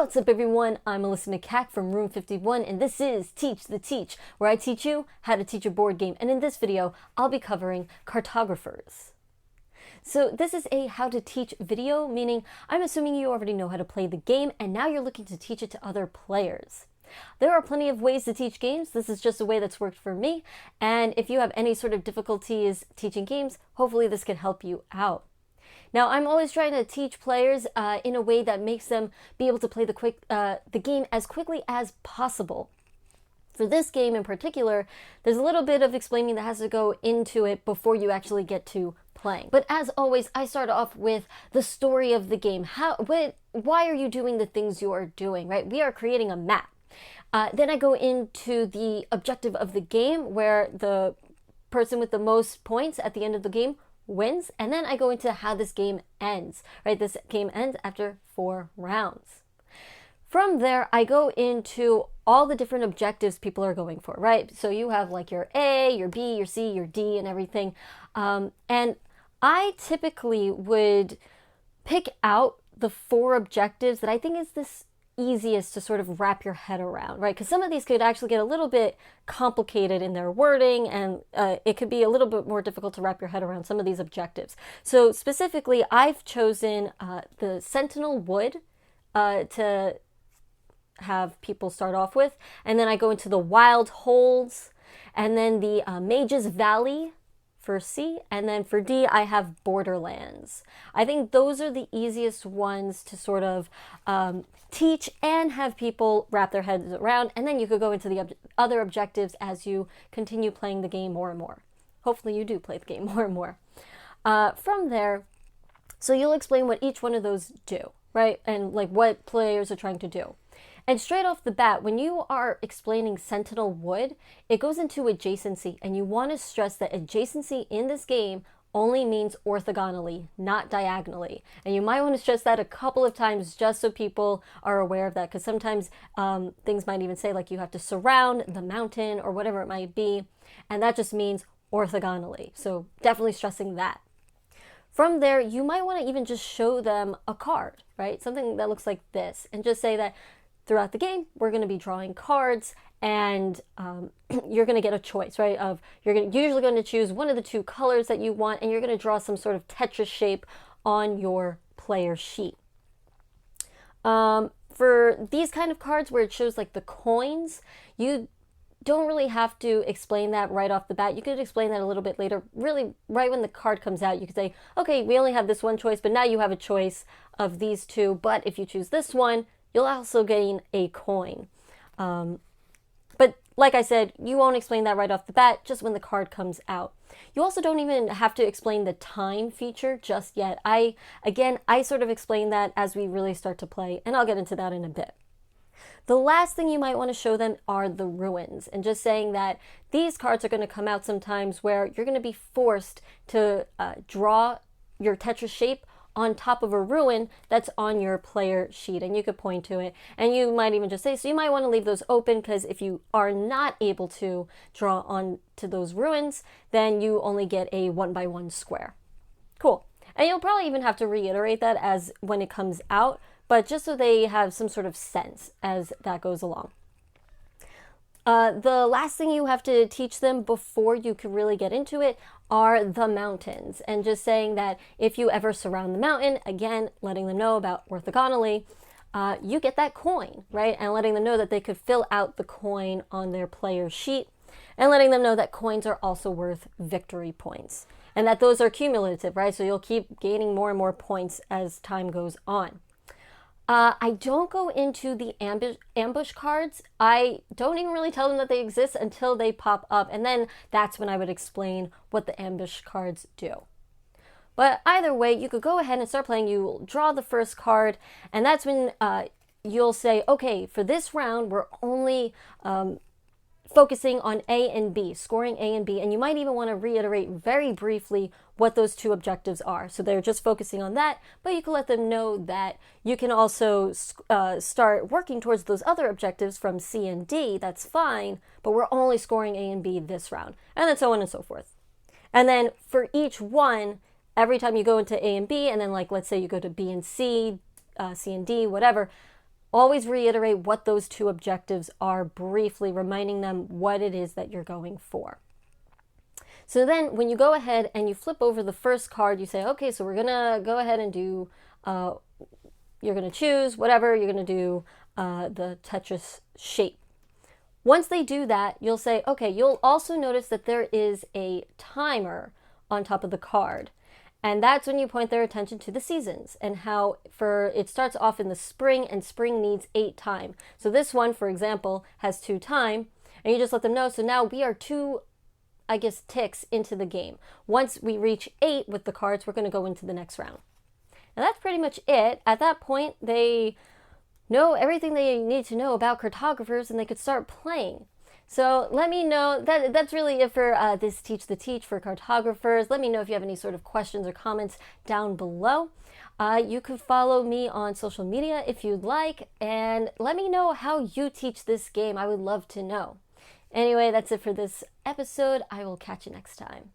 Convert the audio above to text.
What's up everyone, I'm Alyssa Makak from Room 51 and this is Teach the Teach, where I teach you how to teach a board game, and in this video I'll be covering Cartographers. So this is a how to teach video, meaning I'm assuming you already know how to play the game and now you're looking to teach it to other players. There are plenty of ways to teach games. This is just a way that's worked for me, and if you have any sort of difficulties teaching games, hopefully this can help you out. Now, I'm always trying to teach players in a way that makes them be able to play the game as quickly as possible. For this game in particular, there's a little bit of explaining that has to go into it before you actually get to playing. But as always, I start off with the story of the game. Why are you doing the things you are doing, right? We are creating a map. Then I go into the objective of the game, where the person with the most points at the end of the game wins, and then I go into how this game ends, right? This game ends after 4 rounds. From there, I go into all the different objectives people are going for, right? So you have like your A, your B, your C, your D, and everything. And I typically would pick out the 4 objectives that I think is this easiest to sort of wrap your head around, right? Because some of these could actually get a little bit complicated in their wording, and it could be a little bit more difficult to wrap your head around some of these objectives. So specifically, I've chosen the Sentinel Wood to have people start off with, and then I go into the Wild Holds, and then the Mage's Valley for C, and then for D, I have Borderlands. I think those are the easiest ones to sort of teach and have people wrap their heads around, and then you could go into the other objectives as you continue playing the game more and more. Hopefully you do play the game more and more. From there, so you'll explain what each one of those do, right? And like what players are trying to do. And straight off the bat, when you are explaining Sentinel Wood, it goes into adjacency, and you want to stress that adjacency in this game only means orthogonally, not diagonally. And you might want to stress that a couple of times just so people are aware of that, because sometimes things might even say like you have to surround the mountain or whatever it might be, and that just means orthogonally. So definitely stressing that. From there, you might want to even just show them a card, right? Something that looks like this, and just say that throughout the game, we're going to be drawing cards, and you're going to get a choice, right? You're usually going to choose one of the 2 colors that you want, and you're going to draw some sort of Tetris shape on your player sheet. For these kind of cards where it shows like the coins, you don't really have to explain that right off the bat. You could explain that a little bit later. Really, right when the card comes out, you could say, okay, we only have this one choice, but now you have a choice of these 2, but if you choose this one, you'll also gain a coin. But like I said, you won't explain that right off the bat, just when the card comes out. You also don't even have to explain the time feature just yet. I sort of explain that as we really start to play, and I'll get into that in a bit. The last thing you might want to show them are the ruins, and just saying that these cards are going to come out sometimes where you're going to be forced to draw your Tetris shape on top of a ruin that's on your player sheet, and you could point to it, and you might even just say, so you might want to leave those open, because if you are not able to draw on to those ruins, then you only get a 1x1 square. Cool. And you'll probably even have to reiterate that as when it comes out, but just so they have some sort of sense as that goes along. The last thing you have to teach them before you can really get into it are the mountains, and just saying that if you ever surround the mountain, again, letting them know about orthogonally, you get that coin, right? And letting them know that they could fill out the coin on their player sheet, and letting them know that coins are also worth victory points, and that those are cumulative, right? So you'll keep gaining more and more points as time goes on. I don't go into the ambush cards. I don't even really tell them that they exist until they pop up, and then that's when I would explain what the ambush cards do. But either way, you could go ahead and start playing. You'll draw the first card, and that's when you'll say, okay, for this round, we're only focusing on A and B, scoring A and B, and you might even want to reiterate very briefly what those 2 objectives are. So they're just focusing on that, but you can let them know that you can also start working towards those other objectives from C and D. That's fine, but we're only scoring A and B this round, and then so on and so forth. And then for each one, every time you go into A and B, and then like let's say you go to B and C, C and D, whatever, always reiterate what those two objectives are briefly, reminding them what it is that you're going for. So then when you go ahead and you flip over the first card, you say, okay, so we're going to go ahead and do, you're going to choose whatever, you're going to do the Tetris shape. Once they do that, you'll say, okay, you'll also notice that there is a timer on top of the card. And that's when you point their attention to the seasons and how it starts off in the spring, and spring needs 8 time. So this one, for example, has 2 time, and you just let them know. So now we are 2, I guess, ticks into the game. Once we reach 8 with the cards, we're going to go into the next round. Now that's pretty much it. At that point, they know everything they need to know about cartographers, and they could start playing. So let me know, that's really it for this Teach the Teach for cartographers. Let me know if you have any sort of questions or comments down below. You could follow me on social media if you'd like, and let me know how you teach this game. I would love to know. Anyway, that's it for this episode. I will catch you next time.